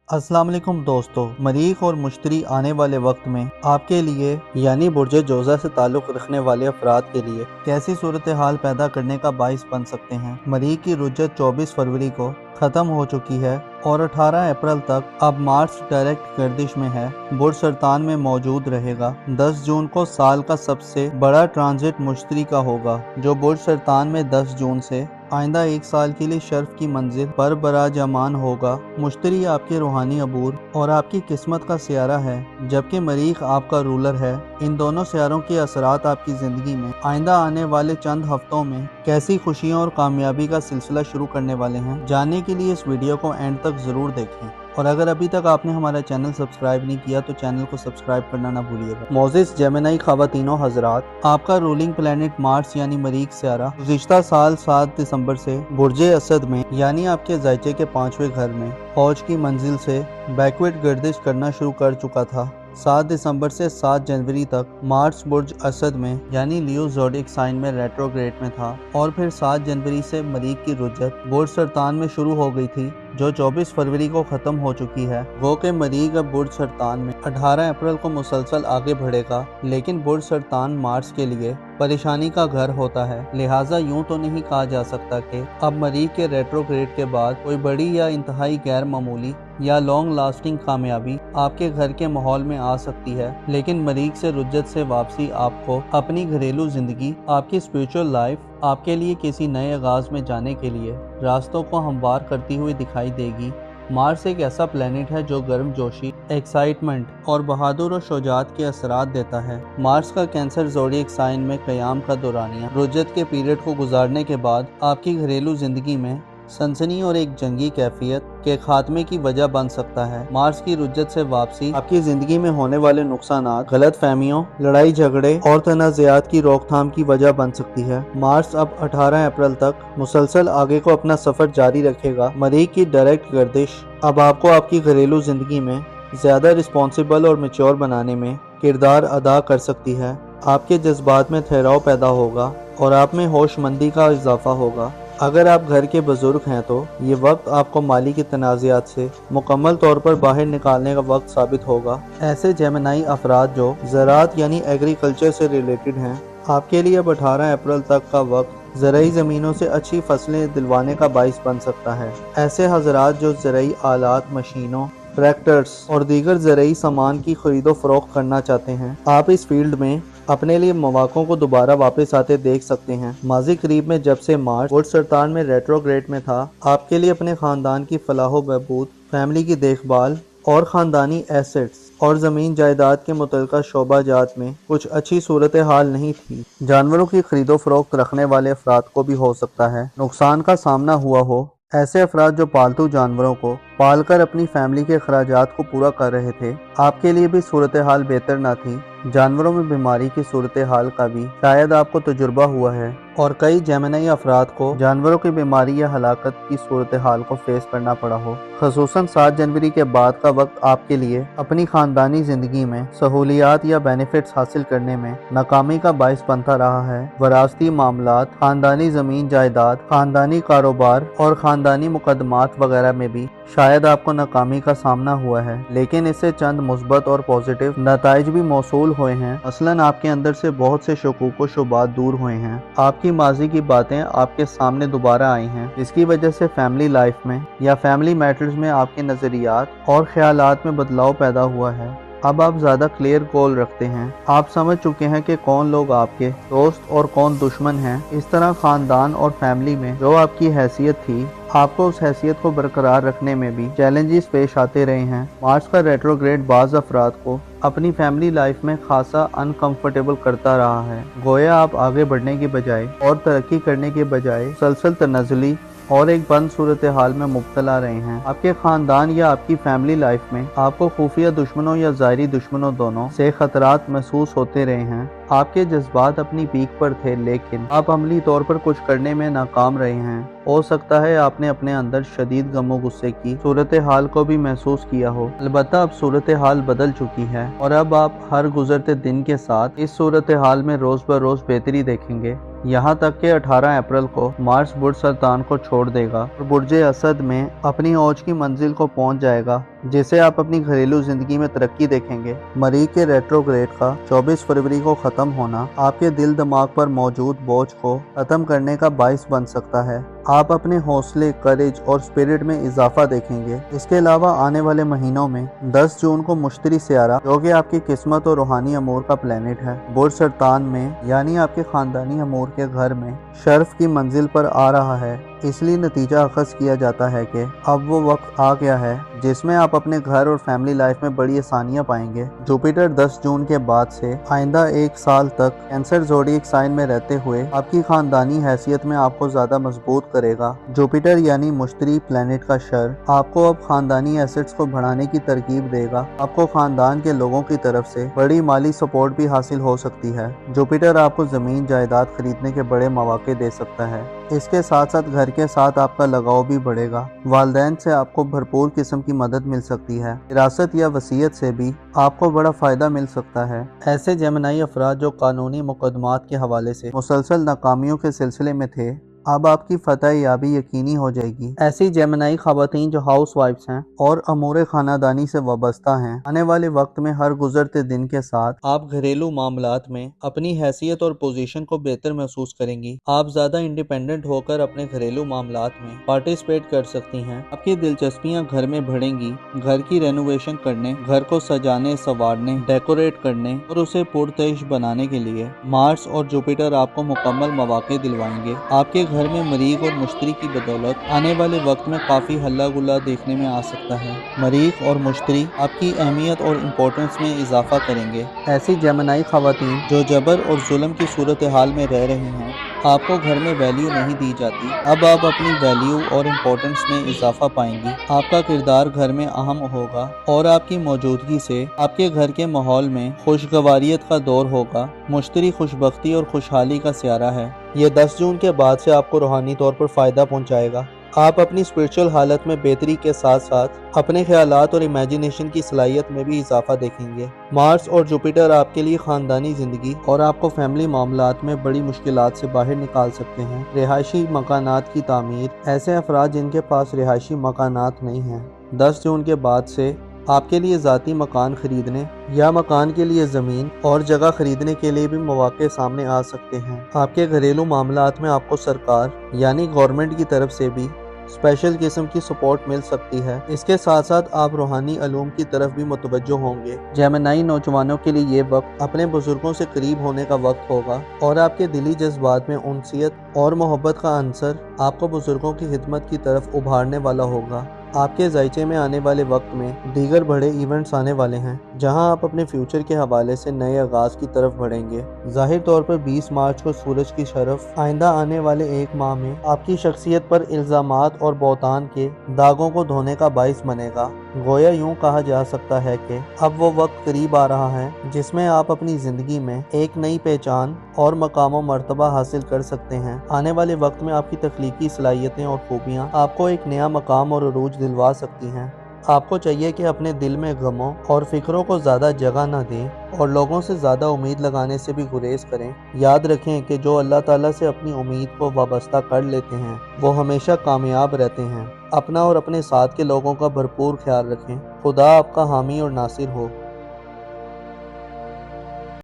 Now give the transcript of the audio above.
अस्सलाम वालेकुम दोस्तों, मरीख और मुश्तरी आने वाले वक्त में आपके लिए यानी बुर्ज जोज़ा से ताल्लुक़ रखने वाले अफराद के लिए कैसी सूरत हाल पैदा करने का बाइस बन सकते हैं। मरीख की रुज्जत 24 फरवरी को ख़त्म हो चुकी है और 18 अप्रैल तक अब मार्स डायरेक्ट गर्दिश में है। बुर्ज सरतान में मौजूद रहेगा। 10 जून को साल का सबसे बड़ा ट्रांजिट मुश्तरी का होगा, जो बुर्ज सरतान में 10 जून से आइंदा 1 साल के लिए शर्फ की मंजिल पर बराजमान होगा। मुश्तरी आपके रूहानी अबूर और आपकी किस्मत का सियारा है, जबकि मरीख आपका रूलर है। इन दोनों सियारों के असरात आपकी ज़िंदगी में आइंदा आने वाले चंद हफ्तों में कैसी खुशियों और कामयाबी का सिलसिला शुरू करने वाले हैं। जानने के लिए इस वीडियो को एंड तक ज़रूर देखें, और अगर अभी तक आपने हमारा चैनल सब्सक्राइब नहीं किया तो चैनल को सब्सक्राइब करना ना भूलिएगा। मोज़िस जेमिनी ख़वातीनों हज़रात, आपका रूलिंग प्लैनेट मार्स यानी मरीख सियारा गुज़िश्ता साल 7 दिसंबर से बुर्ज असद में यानी आपके ज़ायचे के 5वें घर में फौज की मंजिल से बैकवर्ड गर्दिश करना शुरू कर चुका था। 7 दिसंबर से 7 जनवरी तक मार्स बुर्ज असद में यानी लियो ज़ोडिएक साइन में रेट्रोग्रेड में था, और फिर 7 जनवरी से मरीख की रुज्जत बुर्ज सरतान में शुरू हो गई थी, जो 24 फरवरी को ख़त्म हो चुकी है। गो के मरीख अब बुर्ज सरतान में 18 अप्रैल को मुसलसल आगे बढ़ेगा, लेकिन बुर्ज सरतान मार्स के लिए परेशानी का घर होता है। लिहाजा यूं तो नहीं कहा जा सकता कि अब मरीख के रेट्रोग्रेड के बाद कोई बड़ी या इंतहाई गैर मामूली या लॉन्ग लास्टिंग कामयाबी आपके घर के माहौल में आ सकती है, लेकिन मरीख से रुज्जत से वापसी आपको अपनी घरेलू जिंदगी, आपकी स्पिरिचुअल लाइफ, आपके लिए किसी नए आगाज में जाने के लिए रास्तों को हमवार करती हुई दिखाई देगी। मार्स एक ऐसा प्लेनेट है जो गर्म जोशी, एक्साइटमेंट और बहादुर और शुजाअत के असरात देता है। मार्स का कैंसर ज़ोडिएक साइन में क़याम का दौरानिया रुज्जत के पीरियड को गुजारने के बाद आपकी घरेलू जिंदगी में सनसनी और एक जंगी कैफियत के खात्मे की वजह बन सकता है। मार्स की रुज्जत से वापसी आपकी जिंदगी में होने वाले नुकसानात, गलत फहमियों, लड़ाई झगड़े और तनाज़ात की रोकथाम की वजह बन सकती है। मार्स अब 18 अप्रैल तक मुसलसल आगे को अपना सफर जारी रखेगा। मरीख की डायरेक्ट गर्दिश अब आपको आपकी घरेलू जिंदगी में ज्यादा रिस्पॉन्सिबल और मैच्योर बनाने में किरदार अदा कर सकती है। आपके जज्बात में ठहराव पैदा होगा और आप में होशमंदी का इजाफा होगा। अगर आप घर के बुजुर्ग हैं तो ये वक्त आपको माली के तनाज़ात से मुकम्मल तौर पर बाहर निकालने का वक्त साबित होगा। ऐसे जेमिनी अफराद जो ज़राअत यानी एग्रीकल्चर से रिलेटेड हैं, आपके लिए अब 18 अप्रैल तक का वक्त ज़राई ज़मीनों से अच्छी फसलें दिलवाने का बाइस बन सकता है। ऐसे हज़रात जो ज़राई आलात, मशीनों, ट्रैक्टर्स और दीगर ज़राई सामान की खरीदो फरोख्त करना चाहते हैं, आप इस फील्ड में अपने लिए मौक़ों को दोबारा वापस आते देख सकते हैं। माजी करीब में जब से मार्स बुर्ज सरतान में रेट्रोग्रेड में था, आपके लिए अपने ख़ानदान की फलाह व बहबूद, फैमिली की देखभाल और ख़ानदानी एसेट्स और ज़मीन जायदाद के मुतल्लिक़ा शोबा जात में कुछ अच्छी सूरत हाल नहीं थी। जानवरों की खरीदो फरोख्त रखने वाले अफराद को भी हो सकता है नुकसान का सामना हुआ हो। ऐसे अफराद जो पालतू जानवरों को पालकर अपनी फैमिली के अखराजात को पूरा कर रहे थे, आपके लिए भी सूरत हाल बेहतर ना थी। जानवरों में बीमारी की सूरत हाल का भी शायद आपको तजुर्बा हुआ है, और कई जेमिनी अफराद को जानवरों की बीमारी या हलाकत की सूरत हाल को फेस करना पड़ा हो। ख़ुसूसन 7 जनवरी के बाद का वक्त आपके लिए अपनी ख़ानदानी ज़िंदगी में सहूलियात या बेनिफिट्स हासिल करने में नाकामी का बाइस बनता रहा है। वरासती मामलात, ख़ानदानी ज़मीन जायदाद, ख़ानदानी कारोबार और ख़ानदानी मुकदमात वगैरह में भी शायद आपको नाकामी का सामना हुआ है, लेकिन इससे चंद मुस्बत और पॉजिटिव नताइज भी मौसूल हुए हैं। मसलन आपके अंदर से बहुत से शकूक व शुबात दूर हुए हैं। आपकी माजी की बातें आपके सामने दोबारा आई हैं, जिसकी वजह से फैमिली लाइफ में या फैमिली मैटर्स में आपके नज़रियात और ख्यालात में बदलाव पैदा हुआ है। अब आप ज़्यादा क्लियर गोल रखते हैं। आप समझ चुके हैं कि कौन लोग आपके दोस्त और कौन दुश्मन हैं। इस तरह ख़ानदान और फैमिली में जो आपकी हैसियत थी, आपको उस हैसियत को बरकरार रखने में भी चैलेंजेस पेश आते रहे हैं। मार्स का रेट्रोग्रेड बाज़ अफराद को अपनी फैमिली लाइफ में खासा अनकंफर्टेबल करता रहा है। गोया आप आगे बढ़ने के बजाय और तरक्की करने के बजाय मुसलसल तनज़ुली और एक बंद सूरत हाल में मुब्तला रहे हैं। आपके खानदान या आपकी फैमिली लाइफ में आपको खुफिया दुश्मनों या ज़ाहिरी दुश्मनों दोनों से खतरात महसूस होते रहे हैं। آپ کے जज्बात अपनी पीक पर थे, लेकिन आप अमली तौर पर कुछ करने में नाकाम रहे हैं। हो सकता है आपने अपने अंदर शदीद गमो गुस्से की सूरत हाल को भी महसूस किया हो। अलबत्ता अब सूरत हाल बदल चुकी है और अब आप हर गुजरते दिन के साथ इस सूरत हाल में रोज ब रोज बेहतरी देखेंगे। यहाँ तक कि 18 अप्रैल को मार्स बुर्ज सरतान को छोड़ देगा और बुर्ज असद में अपनी औज की मंजिल को पहुँच जाएगा, जिसे आप अपनी घरेलू जिंदगी में तरक्की देखेंगे। मरीख के रेट्रोग्रेड का 24 फरवरी को खत्म होना आपके दिल दिमाग पर मौजूद बोझ को खत्म करने का बाइस बन सकता है। आप अपने हौसले, करेज और स्पिरिट में इजाफा देखेंगे। इसके अलावा आने वाले महीनों में 10 जून को मुश्तरी सियारा, जो कि आपकी किस्मत और रूहानी अमूर का प्लेनेट है, बुर्ज सरतान में यानी आपके खानदानी अमूर के घर में शर्फ की मंजिल पर आ रहा है। इसलिए नतीजा अखज़ किया जाता है कि अब वो वक्त आ गया है जिसमें आप अपने घर और फैमिली लाइफ में बड़ी आसानियां पाएंगे। जुपिटर 10 जून के बाद से आइंदा 1 साल तक कैंसर ज़ोडिएक साइन में रहते हुए आपकी खानदानी हैसियत में आपको ज़्यादा मजबूत करेगा। जुपिटर यानी मुश्तरी प्लेनेट का शर आपको अब खानदानी एसेट्स को बढ़ाने की तरकीब देगा। आपको खानदान के लोगों की तरफ से बड़ी माली सपोर्ट भी हासिल हो सकती है। जुपिटर आपको ज़मीन जायदाद खरीदने के बड़े मौके दे सकता है। इसके साथ साथ घर के साथ आपका लगाव भी बढ़ेगा। वालिदैन से आपको भरपूर किस्म की मदद मिल सकती है। विरासत या वसीयत से भी आपको बड़ा फायदा मिल सकता है। ऐसे जेमिनाई अफराद जो कानूनी मुकदमात के हवाले से मुसलसल नाकामियों के सिलसिले में थे, अब आपकी फतह याबी यकीनी हो जाएगी। ऐसी जेमिनाई खवातीन जो हाउस वाइफ्स हैं और अमूर खानादानी से वाबस्ता हैं, आने वाले वक्त में हर गुजरते दिन के साथ आप घरेलू मामलात में अपनी हैसियत और पोजीशन को बेहतर महसूस करेंगी। आप ज्यादा इंडिपेंडेंट होकर अपने घरेलू मामलात में पार्टिसिपेट कर सकती हैं। आपकी दिलचस्पियां घर में बढ़ेंगी। घर की रेनोवेशन करने, घर को सजाने, संवारने, डेकोरेट करने और उसे पुरतश बनाने के लिए मार्स और जुपिटर आपको मुकम्मल मौके दिलवाएंगे। आपके घर में मरीख और मुश्तरी की बदौलत आने वाले वक्त में काफ़ी हल्ला गुल्ला देखने में आ सकता है। मरीख और मुश्तरी आपकी अहमियत और इम्पोर्टेंस में इजाफा करेंगे। ऐसी जेमिनाई खवातीन जो जबर और जुल्म की सूरत हाल में रह रही हैं, आपको घर में वैल्यू नहीं दी जाती, अब आप अपनी वैल्यू और इम्पोर्टेंस में इजाफा पाएंगी। आपका किरदार घर में अहम होगा और आपकी मौजूदगी से आपके घर के माहौल में खुशगवारियत का दौर होगा। मुश्तरी खुशबख्ती और खुशहाली का सियारा है। ये 10 जून के बाद से आपको रूहानी तौर पर फ़ायदा पहुंचाएगा। आप अपनी स्पिरिचुअल हालत में बेहतरी के साथ साथ अपने ख्यालात और इमेजिनेशन की सलाहियत में भी इजाफा देखेंगे। मार्स और जुपिटर आपके लिए खानदानी ज़िंदगी और आपको फैमिली मामलात में बड़ी मुश्किलात से बाहर निकाल सकते हैं। रिहायशी मकानात की तामीर, ऐसे अफराद जिनके पास रिहायशी मकानात नहीं हैं, 10 जून के बाद से आपके लिए ज़ाती मकान खरीदने या मकान के लिए ज़मीन और जगह खरीदने के लिए भी मौके सामने आ सकते हैं। आपके घरेलू मामलात में आपको सरकार यानी गवर्नमेंट की तरफ से भी स्पेशल किस्म की सपोर्ट मिल सकती है। इसके साथ साथ आप रूहानी अलूम की तरफ भी मुतवज्जो होंगे। जेमिनाई नौजवानों के लिए ये वक्त अपने बुजुर्गों से करीब होने का वक्त होगा और आपके दिली जज्बात में उनसियत और मोहब्बत का अंसर आपको बुजुर्गों की खिदमत की तरफ उभारने वाला होगा। आपके जायचे में आने वाले वक्त में दीगर बड़े इवेंट्स आने वाले हैं, जहां आप अपने फ्यूचर के हवाले से नए आगाज की तरफ बढ़ेंगे। जाहिर तौर पर 20 मार्च को सूरज की शरफ आइंदा आने वाले 1 माह में आपकी शख्सियत पर इल्जामात और बौतान के दागों को धोने का बाइस बनेगा। गोया यूं कहा जा सकता है कि अब वो वक्त करीब आ रहा है जिसमें आप अपनी जिंदगी में एक नई पहचान और मकाम व मर्तबा हासिल कर सकते हैं। आने वाले वक्त में आपकी तख्लीकी सलाहियतें और खूबियाँ आपको एक नया मकाम और अरूज दिलवा सकती हैं। आपको चाहिए कि अपने दिल में गमों और फिक्रों को ज़्यादा जगह न दें और लोगों से ज़्यादा उम्मीद लगाने से भी गुरेज करें। याद रखें कि जो अल्लाह ताला से अपनी उम्मीद को वाबस्ता कर लेते हैं वो हमेशा कामयाब रहते हैं। अपना और अपने साथ के लोगों का भरपूर ख्याल रखें। खुदा आपका हामी और नासिर हो।